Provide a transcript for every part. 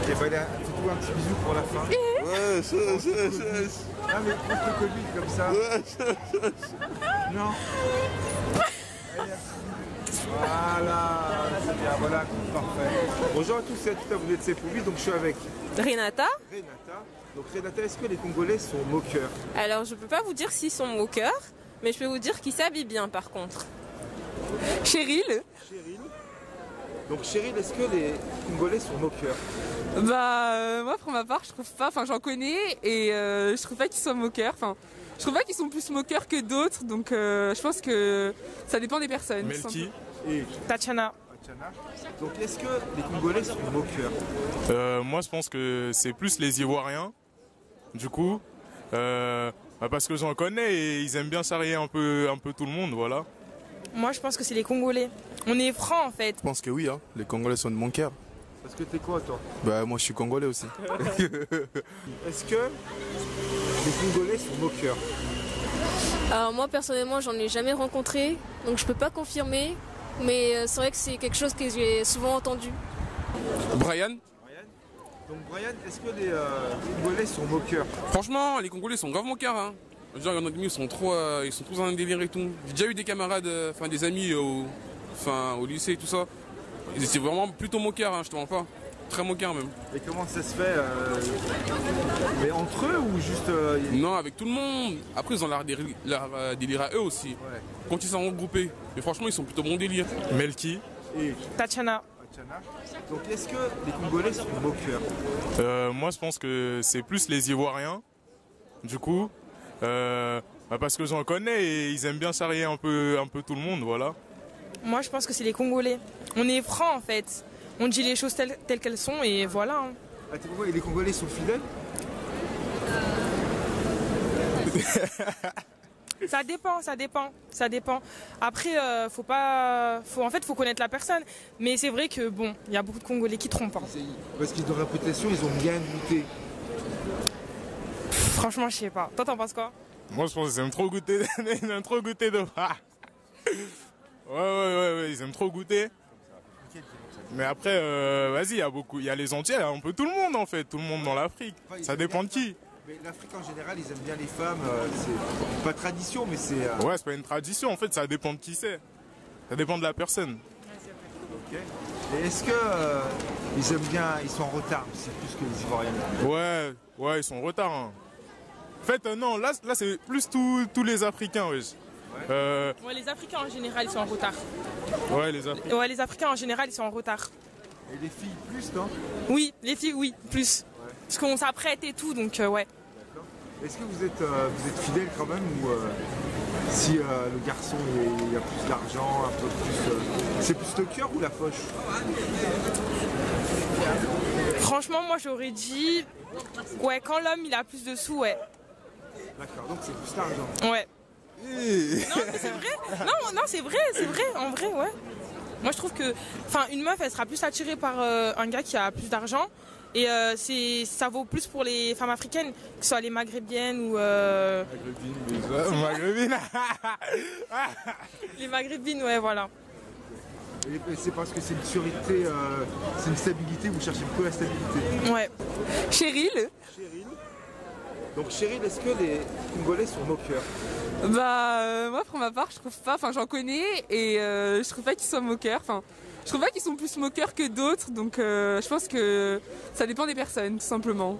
Et bah, fais-toi un petit bisou pour la fin. Ouais, Ah, mais prends le Covid comme ça. Non. Allez, voilà, c'est bien, voilà, parfait. Bonjour à tous et à toutes, vous êtes C-Pour-Vie, donc je suis avec Renata. Renata. Donc Renata, est-ce que les Congolais sont moqueurs? Alors je peux pas vous dire s'ils sont moqueurs, mais je peux vous dire qu'ils s'habillent bien par contre. Cheryl. Cheryl. Donc Cheryl, est-ce que les Congolais sont moqueurs? Moi pour ma part je trouve pas, j'en connais et je trouve pas qu'ils soient moqueurs, je trouve pas qu'ils sont plus moqueurs que d'autres, donc je pense que ça dépend des personnes. Melki et Tatiana. Tatiana. Donc est-ce que les Congolais sont moqueurs? Moi je pense que c'est plus les Ivoiriens, du coup, parce que j'en connais et ils aiment bien charrier un peu tout le monde, voilà. Moi je pense que c'est les Congolais. On est francs en fait. Je pense que oui, hein. Les Congolais sont de mon cœur. Parce que t'es quoi toi? Moi je suis Congolais aussi. Est-ce que les Congolais sont moqueurs? Alors moi personnellement j'en ai jamais rencontré, donc je peux pas confirmer, mais c'est vrai que c'est quelque chose que j'ai souvent entendu. Brian. Donc Brian, est-ce que les Congolais sont moqueurs? Franchement, les Congolais sont grave moqueurs. Hein. Genre, il y en a qui sont trop dans un délire et tout. J'ai déjà eu des camarades, des amis au lycée et tout ça. Ils étaient vraiment plutôt moqueurs, hein, je te mens pas. Très moqueurs même. Et comment ça se fait mais entre eux ou juste Non, avec tout le monde. Après, ils ont leur délire à eux aussi. Ouais. Quand ils sont regroupés. Mais franchement, ils sont plutôt bon délire. Melki. Et Tatiana. Tatiana. Donc est-ce que les Congolais sont moqueurs? Moi je pense que c'est plus les Ivoiriens, du coup, parce que j'en connais et ils aiment bien charrier un peu tout le monde, voilà. Moi je pense que c'est les Congolais. On est francs en fait. On dit les choses telles qu'elles sont et voilà. Hein. Ah, t'es Congolais, et les Congolais sont fidèles? Ça dépend. Après, faut connaître la personne. Mais c'est vrai que bon, il y a beaucoup de Congolais qui trompent. Hein. Parce qu'ils ont réputation, ils ont bien goûté. Franchement, je sais pas. Toi, t'en penses quoi? Moi je pense qu'ils aiment trop goûter, ils aiment trop goûter de... Ouais, ils aiment trop goûter. Mais après, vas-y, il y a les entiers, un peu tout le monde en fait, tout le monde dans l'Afrique. Enfin, Ça dépend de qui. Mais l'Afrique en général, ils aiment bien les femmes, c'est pas tradition, mais c'est... Ouais, c'est pas une tradition, en fait, ça dépend de qui c'est. Ça dépend de la personne. Ok. Et est-ce que ils aiment bien, ils sont en retard, c'est plus que les Ivoiriens? Ouais, ils sont en retard. Hein. En fait, non, là c'est plus tous les Africains, wesh. Ouais, les Africains en général, ils sont en retard. Ouais, les Africains. Ouais, les Africains en général, ils sont en retard. Et les filles plus, non? Oui, les filles, oui, plus. Ouais. Parce qu'on s'apprête et tout, donc ouais. D'accord. Est-ce que vous êtes fidèle quand même ou si le garçon il a plus d'argent, un peu plus... c'est plus le cœur ou la poche? Franchement, moi j'aurais dit, ouais, quand l'homme il a plus de sous, ouais. D'accord, donc c'est plus l'argent. Ouais. Non, mais c'est vrai. Non, c'est vrai, en vrai, ouais. Moi je trouve que, une meuf elle sera plus attirée par un gars qui a plus d'argent. Et ça vaut plus pour les femmes africaines, que ce soit les maghrébiennes ou... Maghrébine. Les maghrébines, ouais, voilà. Et c'est parce que c'est une sûreté, c'est une stabilité, vous cherchez beaucoup la stabilité. Ouais. Cheryl. Cheryl. Donc Cheryl, est-ce que les Congolais sont moqueurs? Moi pour ma part je trouve pas, j'en connais et je trouve pas qu'ils soient moqueurs, je trouve pas qu'ils sont plus moqueurs que d'autres, donc je pense que ça dépend des personnes tout simplement.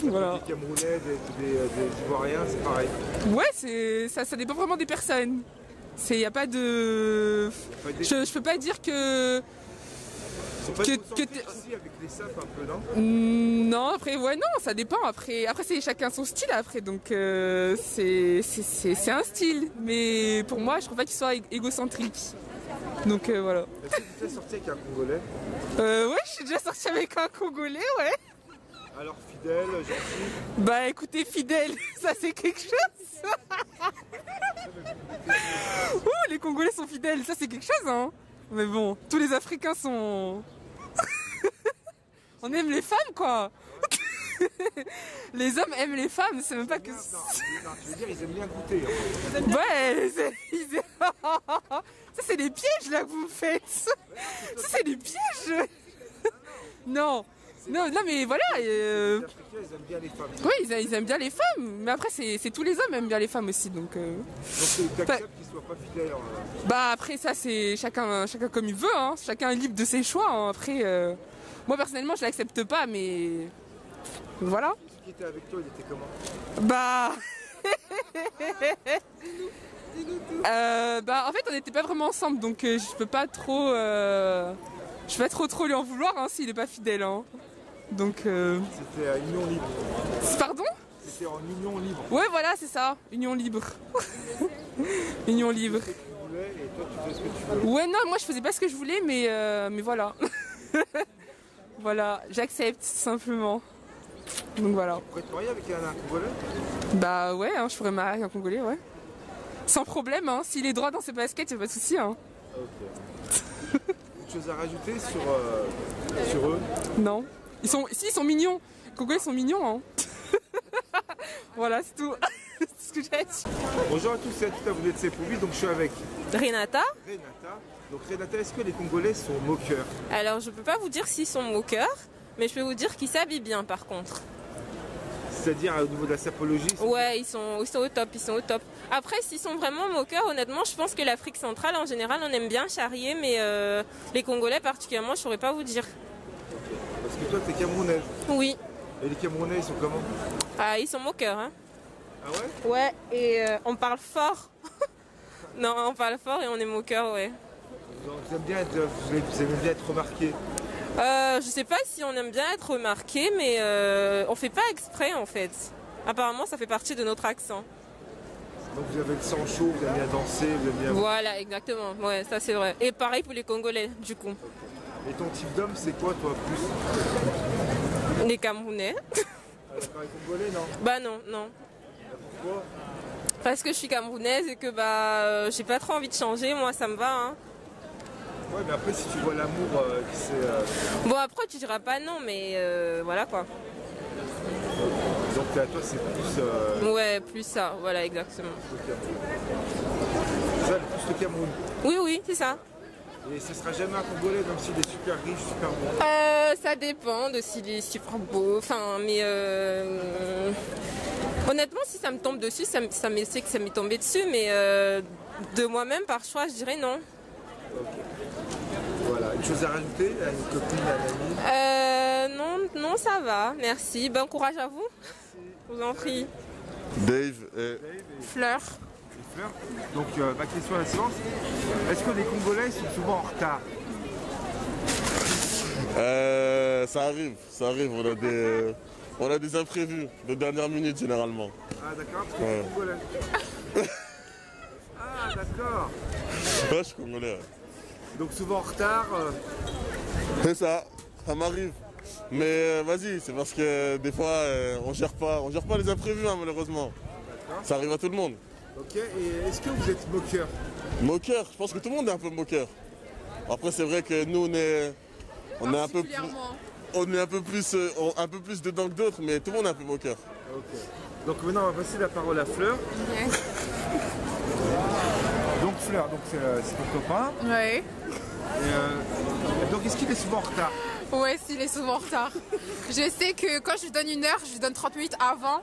Voilà. Des Camerounais, des Ivoiriens, c'est pareil. Ouais, ça dépend vraiment des personnes. Il y a pas de... Je peux pas dire que... C'est pas aussi avec les sapes un peu, non? Non, après, ouais, non, ça dépend. Après c'est chacun son style, après, donc c'est un style. Mais pour moi, je trouve pas qu'il soit égocentrique. Donc voilà. Est-ce que tu es déjà sorti avec un Congolais? Ouais, je suis déjà sortie avec un Congolais, ouais. Alors fidèle, gentil? Écoutez, fidèle, ça c'est quelque chose. Ouh, les Congolais sont fidèles, ça c'est quelque chose, hein. Mais bon, tous les Africains sont... On aime les femmes, quoi. Les hommes aiment les femmes, c'est même pas que... Non, tu veux dire, ils aiment bien goûter. Ouais, ça c'est des pièges là que vous me faites. Ça c'est des pièges. Non, Non, non, mais voilà. Les Africains, ils aiment bien les femmes. Oui, ils aiment bien les femmes, mais après, c'est tous les hommes aiment bien les femmes aussi, donc... Donc t'acceptes qu'ils soient pas fidèles. Bah après, ça, c'est chacun comme il veut, hein. Chacun est libre de ses choix, hein. Après, moi, personnellement, je l'accepte pas, mais... Voilà. Celui qui était avec toi, il était comment? Bah... bah en fait, on n'était pas vraiment ensemble, donc je peux pas trop... Je vais pas trop lui en vouloir, hein, s'il est pas fidèle, hein. Donc... C'était à union libre. Pardon? C'était en union libre. Ouais, voilà, c'est ça, union libre. Union libre. Tu voulais et toi, tu fais ce que tu veux. Ouais, non, moi je faisais pas ce que je voulais, mais voilà. Voilà, j'accepte simplement. Donc voilà. Tu pourrais te marier avec un Congolais? Bah ouais, hein, je pourrais me marier avec un Congolais, ouais. Sans problème, hein, s'il est droit dans ses baskets, y'a pas de souci, hein. Ok. Une chose à rajouter sur eux? Non. Ils sont mignons. Les Congolais sont mignons, hein. Voilà, c'est tout. C'est ce que j'ai dit. Bonjour à tous et à toutes, vous êtes Sepovi, donc je suis avec Renata. Renata. Donc Renata, est-ce que les Congolais sont moqueurs? Alors, je peux pas vous dire s'ils sont moqueurs, mais je peux vous dire qu'ils s'habillent bien par contre. C'est-à-dire au niveau de la sapologie? Ouais, ils sont au top, ils sont au top. Après, s'ils sont vraiment moqueurs, honnêtement, je pense que l'Afrique centrale, en général, on aime bien charrier, mais les Congolais particulièrement, je saurais pas vous dire. Parce que toi, t'es camerounaise. Oui. Et les Camerounais, ils sont comment? Ah, ils sont moqueurs, hein. Ah ouais? Ouais, et on parle fort. Non, on parle fort et on est moqueurs, ouais. Vous aimez bien être remarqué? Je sais pas si on aime bien être remarqué, mais on fait pas exprès en fait. Apparemment, ça fait partie de notre accent. Donc vous avez le sang chaud, vous aimez bien danser, vous aimez bien... Voilà, exactement. Ouais, ça c'est vrai. Et pareil pour les Congolais, du coup. Et ton type d'homme, c'est quoi toi plus? Les Camerounais. Ah, d'accord, les Congolais, non? Bah non, non. Pourquoi? Parce que je suis camerounaise et que bah j'ai pas trop envie de changer, moi ça me va, hein. Ouais, mais après, si tu vois l'amour qui c'est... Bon, après tu diras pas non, mais voilà quoi. Donc à toi, c'est plus... Ouais, plus ça, voilà, exactement. C'est ça, plus le Cameroun. Oui, oui, c'est ça. Et ce sera jamais un Congolais, même s'il est super riche, super bon. Ça dépend de s'il est super beau, enfin, mais honnêtement, si ça me tombe dessus, ça me sait que ça m'est tombé dessus, mais de moi-même, par choix, je dirais non. Ok. Voilà, une chose à rajouter à une copine, à une amie? Non, ça va, merci. Bon courage à vous. Merci. Je vous en prie. Dave et... Dave et Fleur. Fleur. Donc ma question est la suivante. Est-ce que les Congolais sont souvent en retard? ça arrive, on a des imprévus de dernière minute généralement. Ah d'accord, parce que Ouais. tu es Congolais. Ah d'accord. Ouais, je suis congolais. Ouais. Donc souvent en retard. C'est ça m'arrive. Mais vas-y, c'est parce que des fois on gère pas les imprévus hein, malheureusement. D'accord. Ça arrive à tout le monde. Ok, et est-ce que vous êtes moqueur? Moqueur, je pense que tout le monde est un peu moqueur. Après c'est vrai que nous on est un peu plus, un peu plus dedans que d'autres, mais tout le monde est un peu moqueur. Ok. Donc maintenant on va passer la parole à Fleur. Donc Fleur, donc c'est ton copain. Ouais. Et, donc est-ce qu'il est souvent en retard? Ouais, s'il est souvent en retard. Je sais que quand je lui donne une heure, je lui donne 30 minutes avant.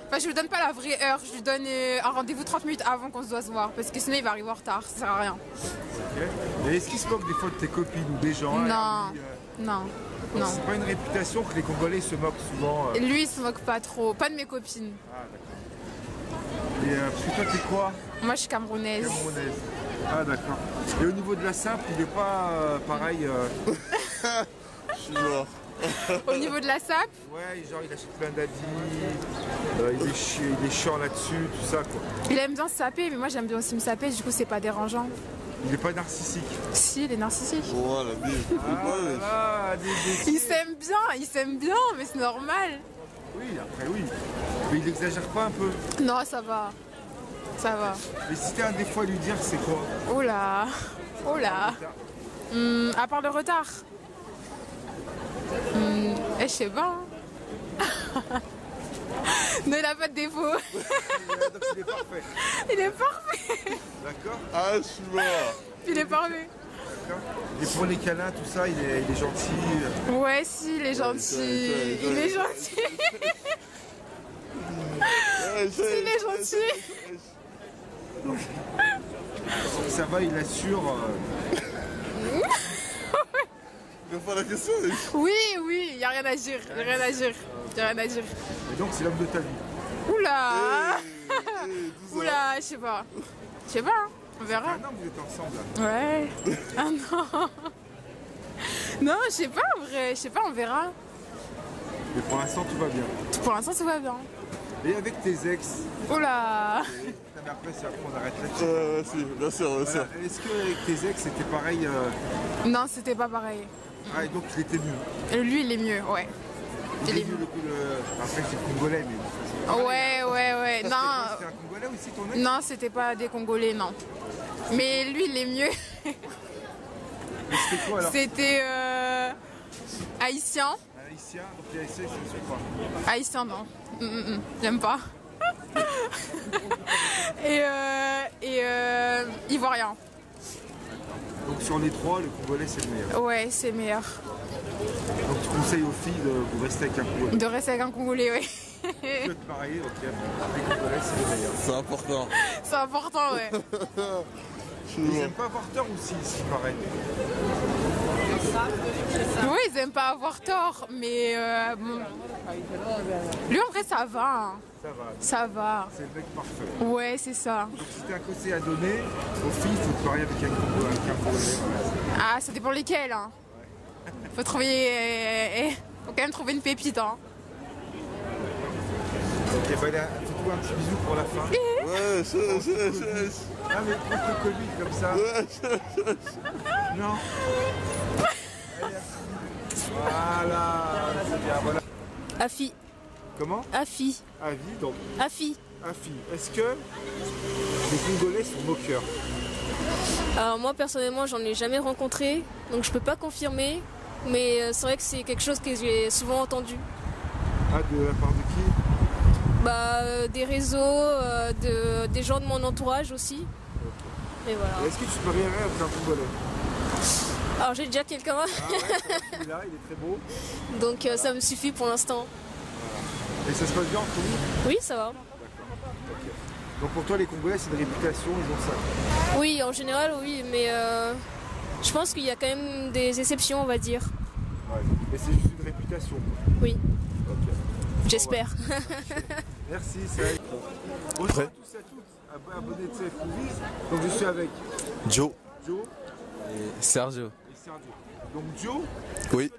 Enfin, je lui donne pas la vraie heure, je lui donne un rendez-vous 30 minutes avant qu'on se doit se voir. Parce que sinon, il va arriver en retard, ça sert à rien. Ok. Et est-ce qu'il se moque des fois de tes copines ou des gens? Non, non, non. C'est pas une réputation que les Congolais se moquent souvent. Lui, il se moque pas trop, pas de mes copines. Ah d'accord. Et parce que toi, t'es quoi? Moi, je suis camerounaise. Camerounaise. Ah d'accord. Et au niveau de la simple, il est pas pareil. Je suis mort. Au niveau de la SAP, Ouais, genre il achète plein d'habits, il est chiant là-dessus, tout ça quoi. il aime bien se saper, mais moi, j'aime bien aussi me saper, du coup, c'est pas dérangeant. Il est pas narcissique. Si, il est narcissique. Voilà, Ah, Il s'aime bien, mais c'est normal. Oui, après oui. Mais il exagère pas un peu. Non, ça va. Ça va. Mais si t'as un défaut à lui dire, c'est quoi? Oh là. Oh là. À part le retard. Je sais pas. Hein. Non, il a pas de défaut. Donc il est parfait. Il est parfait. D'accord. Ah, je suis mort. Il est parfait. D'accord. Et pour les câlins, tout ça, il est gentil. Ouais, si, il est gentil. Il est gentil. Si, il est gentil. Ça va, il assure. Réponds à la question. Oui, il n'y a rien à dire. Il n'y a rien à dire. Il y a rien à dire. Et donc, c'est l'homme de ta vie. Oula Tout ça. Oula, je sais pas. Je sais pas, hein. On verra. Ah non, vous êtes ensemble. Là. Ouais. Ah non. Non, je sais pas en vrai. Je sais pas, on verra. Mais pour l'instant, tout va bien. Pour l'instant, ça va bien. Et avec tes ex, Oula. mais après, c'est après, on arrête là-dessus. Si, bien sûr, bien sûr. Voilà. Est-ce qu'avec tes ex, c'était pareil Non, c'était pas pareil. Ah, et donc il était mieux. Lui, il est mieux, ouais. Il est mieux Après, c'est congolais, mais bon. Ouais. Ça, Non. C'était un congolais aussi, ton ex? Non, c'était pas des Congolais, non. Mais lui, il est mieux. Mais c'était quoi alors? C'était haïtien. Un haïtien, donc les haïtiens, ils sont quoi? Haïtien, non. J'aime pas. et ivoirien. Donc sur les trois, le congolais, c'est le meilleur. Ouais, c'est meilleur. Donc tu conseilles aux filles de vous rester avec un congolais? De rester avec un Congolais, oui. Tu veux te marier, ok. Les congolais, c'est les meilleurs. C'est important. C'est important, ouais. Ils aiment pas avoir tort aussi, ce qui paraît. Oui, ils aiment pas avoir tort, mais bon. Lui, en vrai, ça va. Hein. Ça va. Ça va. C'est le mec parfait. Ouais, c'est ça. Donc si t'as un conseil à donner aux filles, il faut te marier avec un congolais. Voilà. Ah, ça dépend lesquels. Hein. Faut trouver. Faut quand même trouver une pépite. Hein. Ok, voilà, fais-toi un petit bisou pour la fin. Ouais, Ah, mais prends ton Covid comme ça. Non. Allez, voilà, c'est bien, voilà. Afi. Comment? Afi. Avis, donc. Afi. Afi. Est-ce que les Congolais sont moqueurs? Alors moi personnellement j'en ai jamais rencontré, donc je peux pas confirmer, mais c'est vrai que c'est quelque chose que j'ai souvent entendu. Ah, de la part de qui? Des réseaux, des gens de mon entourage aussi. Et voilà. Est-ce que tu te marierais avec un Congolais? Alors j'ai déjà quelqu'un, Ah ouais, il est là, il est très beau. donc ça me suffit pour l'instant. Et ça se passe bien entre vous? Oui, ça va. Ok. Donc pour toi, les Congolais, c'est une réputation, ils ont ça? Oui, en général, oui, mais je pense qu'il y a quand même des exceptions, on va dire. Ouais. Et c'est juste une réputation? Oui, Ok. j'espère. Merci, c'est bonjour à tous et à toutes, abonnés de CF Movies. Donc je suis avec Joe. Joe Et Sergio. et Sergio. Donc Joe, Oui. est-ce que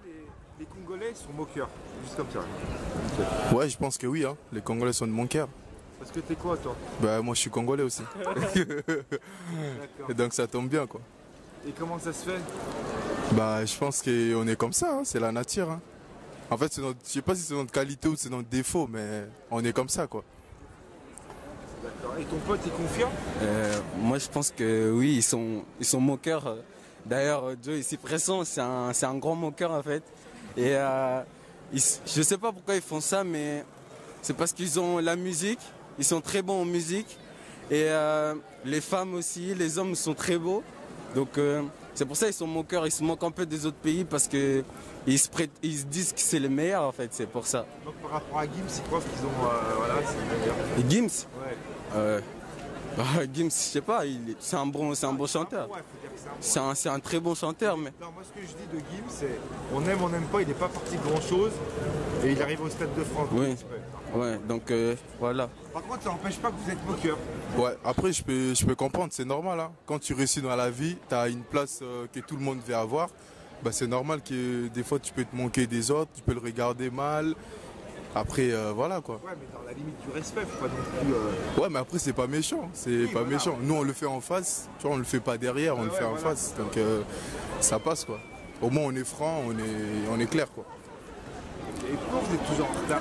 les Congolais sont moqueurs? Juste comme ça. Ouais, je pense que oui, hein. Les Congolais sont de mon cœur. Parce que t'es quoi toi? Bah, moi je suis Congolais aussi. D'accord. Et donc ça tombe bien, quoi. Et comment ça se fait? Bah, je pense qu'on est comme ça, hein. C'est la nature, hein. En fait, je sais pas si c'est notre qualité ou c'est notre défaut, mais on est comme ça, quoi. D'accord. Et ton pote, il confirme? Moi, je pense que oui, ils sont moqueurs. D'ailleurs, Joe ici présent, c'est un grand moqueur en fait. Et je sais pas pourquoi ils font ça, mais c'est parce qu'ils ont la musique. Ils sont très bons en musique. Et les femmes aussi, les hommes sont très beaux. Donc c'est pour ça qu'ils sont moqueurs. Ils se moquent un peu des autres pays parce que ils se disent que c'est les meilleurs en fait. C'est pour ça. Donc par rapport à Gims, ils croient qu'ils ont... voilà, c'est le meilleur. Et Gims, Ouais. Gims, je sais pas, c'est un bon chanteur. Ouais, faut dire que c'est un bon. C'est un très bon chanteur, mais Non, moi ce que je dis de Gims, c'est on n'aime pas, il n'est pas parti de grand chose et il arrive au Stade de France. Oui. exprès. ouais, donc voilà. Par contre, ça n'empêche pas que vous êtes moqueur. Ouais, après je peux comprendre, c'est normal, hein. Quand tu réussis dans la vie, tu as une place que tout le monde veut avoir. Bah, c'est normal que des fois tu peux te manquer des autres, tu peux le regarder mal. Après, voilà quoi. Ouais, mais dans la limite du respect, faut pas non plus. Ouais, mais après, c'est pas méchant. C'est Oui, pas voilà. méchant. Nous, on le fait en face. Tu vois, on le fait pas derrière, on le fait en voilà. face. Donc, ça passe quoi. Au moins, on est franc, on est clair quoi. Et pourquoi vous êtes toujours en retard?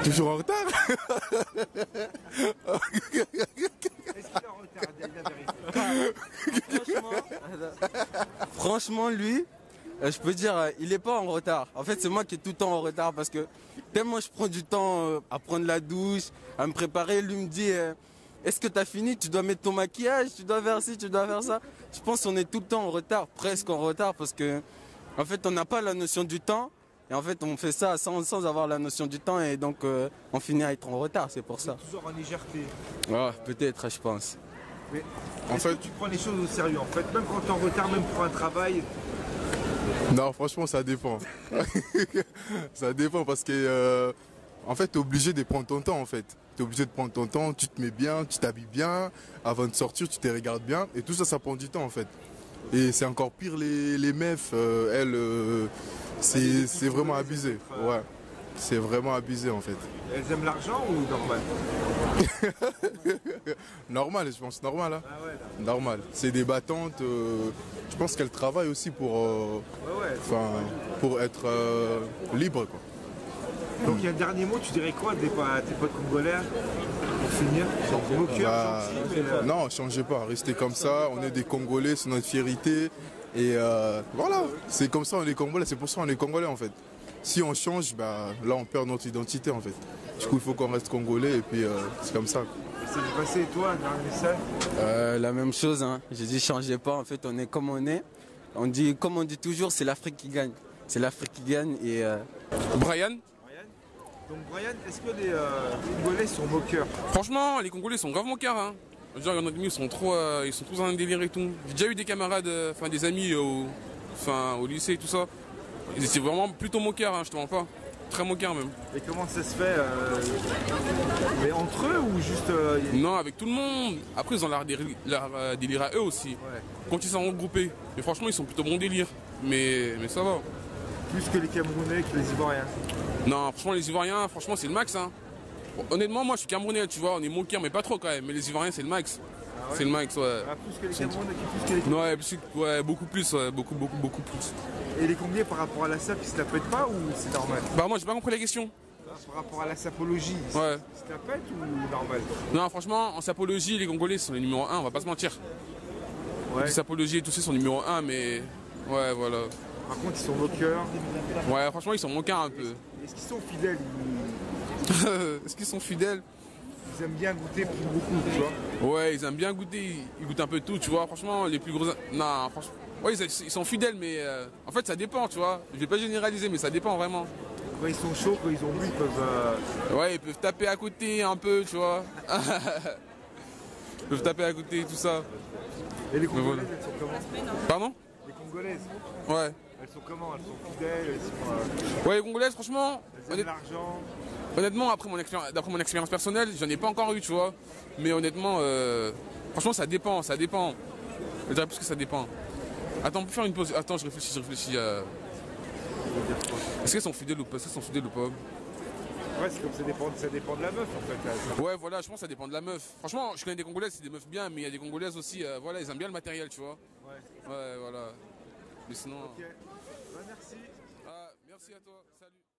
Toujours en retard. Est-ce qu'il est en retard? Dis la vérité. Franchement, lui, je peux dire, il est pas en retard. En fait, c'est moi qui est tout le temps en retard parce que tellement je prends du temps à prendre la douche, à me préparer. Lui me dit, est-ce que tu as fini? Tu dois mettre ton maquillage, tu dois faire ci, tu dois faire ça. Je pense qu'on est tout le temps en retard, presque en retard, parce que en fait on n'a pas la notion du temps. Et en fait on fait ça sans avoir la notion du temps et donc on finit à être en retard, c'est pour ça. Toujours en légèreté. Ouais, peut-être, je pense. Mais en fait, tu prends les choses au sérieux en fait, même quand tu es en retard, même pour un travail. Non, franchement, ça dépend. Ça dépend parce que, en fait, tu es obligé de prendre ton temps, en fait. Tu es obligé de prendre ton temps, tu te mets bien, tu t'habilles bien, avant de sortir, tu te regardes bien, et tout ça, ça prend du temps, en fait. Et c'est encore pire, les meufs, elles, c'est vraiment abusé. Ouais, c'est vraiment abusé, en fait. Elles aiment l'argent ou normal? Normal, je pense, normal. Hein. Ah ouais, normal. C'est des battantes. Je pense qu'elles travaillent aussi pour, pour être libres. Quoi. Donc il y a un dernier mot, tu dirais quoi tes potes congolais pour finir? Non, changez pas, restez comme ça. On est des Congolais, c'est notre fierté. Et voilà, c'est comme ça, on est Congolais. C'est pour ça qu'on est Congolais en fait. Si on change, bah, là on perd notre identité en fait. Du coup, il faut qu'on reste Congolais et puis c'est comme ça. C'est passé, toi, dans le message? La même chose, hein. J'ai dit changez pas, en fait on est comme on est. Comme on dit toujours, c'est l'Afrique qui gagne. C'est l'Afrique qui gagne et... Brian. Donc Brian, est-ce que les Congolais sont moqueurs? Franchement, les Congolais sont grave moqueurs. Hein. Genre, il y en a qui sont tous dans un délire et tout. J'ai déjà eu des camarades, des amis au lycée et tout ça. Ils étaient vraiment plutôt moqueurs, hein, je te mens pas. Très moqueurs même. Et comment ça se fait mais entre eux ou juste... Non, avec tout le monde. Après, ils ont leur délire à eux aussi. Ouais. Quand ils sont regroupés. Mais franchement, ils sont plutôt bon délire. Mais ça va. Plus que les Camerounais, que les Ivoiriens? Non, franchement, les Ivoiriens, franchement, c'est le max. Hein. Bon, honnêtement, moi, je suis Camerounais, tu vois. On est moqueurs, mais pas trop quand même. Mais les Ivoiriens, c'est le max. Ah ouais? C'est le max, ouais. Ah, plus que les Camerounais, plus que les Camerounais? Ouais, beaucoup plus, ouais. Beaucoup plus. Et les Congolais par rapport à la SAP, ils se la pètent pas ou c'est normal? Bah moi j'ai pas compris la question. Par rapport à la sapologie, ouais. Ils se la pètent ou normal? Non franchement en sapologie les Congolais sont les numéro 1, on va pas se mentir. Ouais. Les sapologies et tout ça sont numéro 1 mais ouais voilà. Par contre ils sont moqueurs. Ouais franchement ils sont moqueurs un peu. Est-ce qu'ils sont fidèles? Est-ce qu'ils sont fidèles? Ils aiment bien goûter beaucoup, tu vois? Ouais ils aiment bien goûter, ils goûtent un peu tout tu vois. Franchement les plus gros... Non franchement... Ouais, ils sont fidèles, mais en fait, ça dépend, tu vois. Je vais pas généraliser, mais ça dépend vraiment. Quand ils sont chauds, quand ils ont bu, ils peuvent... Ouais, ils peuvent taper à côté un peu, tu vois. Ils peuvent taper à côté, tout ça. Et les Congolaises, elles sont comment? Pardon? Les Congolaises? Ouais. Elles sont comment? Elles sont fidèles, elles sont... Ouais, les Congolaises, franchement... Elles aiment l'argent. Honnêtement, d'après mon expérience personnelle, j'en ai pas encore eu, tu vois. Mais honnêtement, franchement, ça dépend. Je dirais plus que ça dépend. Attends, on peut faire une pause. Attends, je réfléchis. Est-ce qu'elles sont fidèles ou pas? Ouais, c'est comme ça dépend de la meuf en fait. Ouais, voilà, je pense que ça dépend de la meuf. Franchement, je connais des Congolaises, c'est des meufs bien, mais il y a des Congolaises aussi, voilà, ils aiment bien le matériel, tu vois. Ouais, voilà. Mais sinon. Ok. Bah, merci. Ah, merci à toi. Salut.